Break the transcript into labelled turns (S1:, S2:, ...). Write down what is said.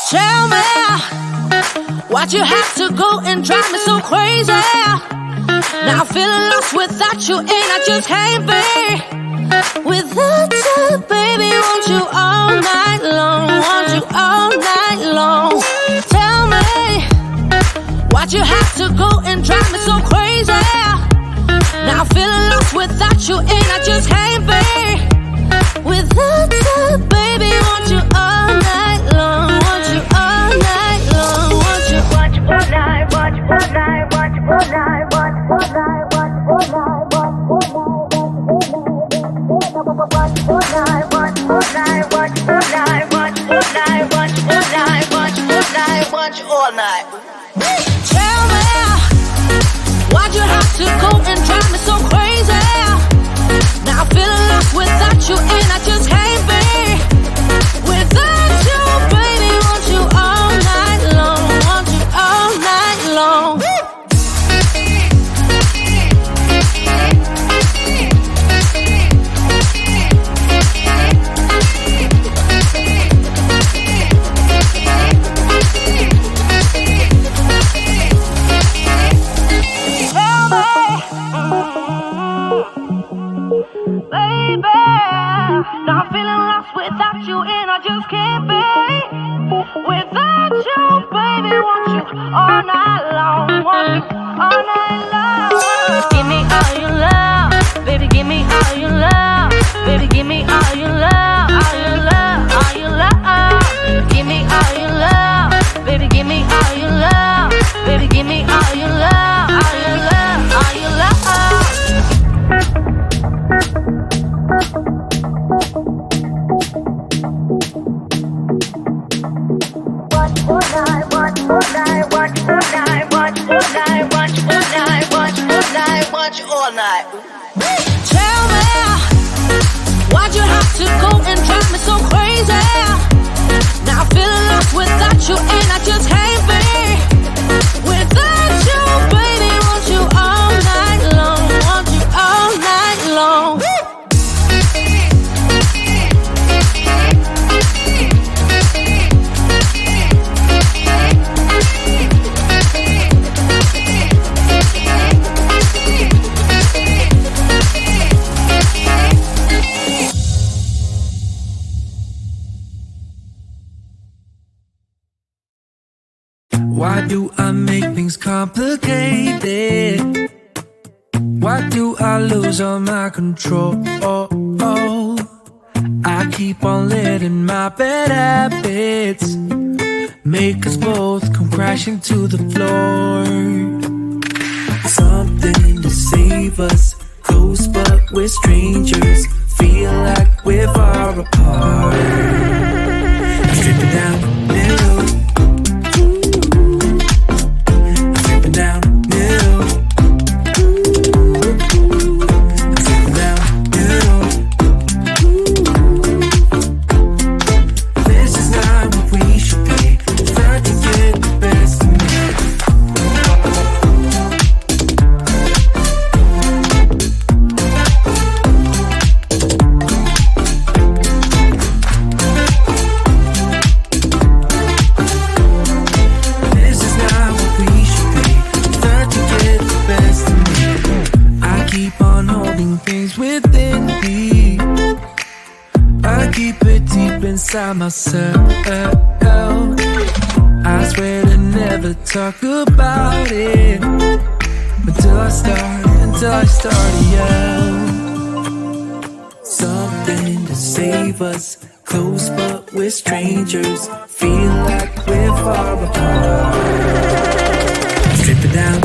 S1: Tell me why'd you have to go and drive me so crazy? Now I'm feeling lost without you, and I just can't be without you, baby. Want you all night long, want you all night long. Tell me why'd you have to go and drive me so crazy? Now I'm feeling lost without you, and I just can't be without you, baby. Want you all night long, want you all night long, want you. Watch all night, watch all night, watch all night, watch all night, watch all night, watch all night, watch all night, watch all night, watch all night, watch all night, watch all night, watch all night. Tell me why'd you have to go and drive me so crazy? Now I'm feeling lost without you, and I just can't be without you, baby. Want you all night long, want you all night long. Now I'm feeling lost without you, and I just can't be without you, baby. Want you all night long, want you all night long. Give me all your love, baby. Give me all your love, baby. Give me all your love, all your love, all your love. Give me all your love, baby. Give me all your love, baby. Give me all your love, all your love, all your love. Watch all night. Tell me why'd you have to go and drive me so crazy? Now I'm feeling lost without you, and I just can't be without you, baby. Want you all night long, want you all night long.
S2: Why do I make things complicated? Why do I lose all my control? I keep on letting my bad habits make us both come crashing to the floor. Something to save us, close but we're strangers. Feel like we're far apart. Stripping down the middle, down middle, down middle. This is not what we should be. Trying to get the best of me. This is not what we should be. Keep on holding things within me. I keep it deep inside myself. I swear to never talk about it until I start to yell. Something to save us, close but we're strangers. Feel like we're far apart. Strip it down.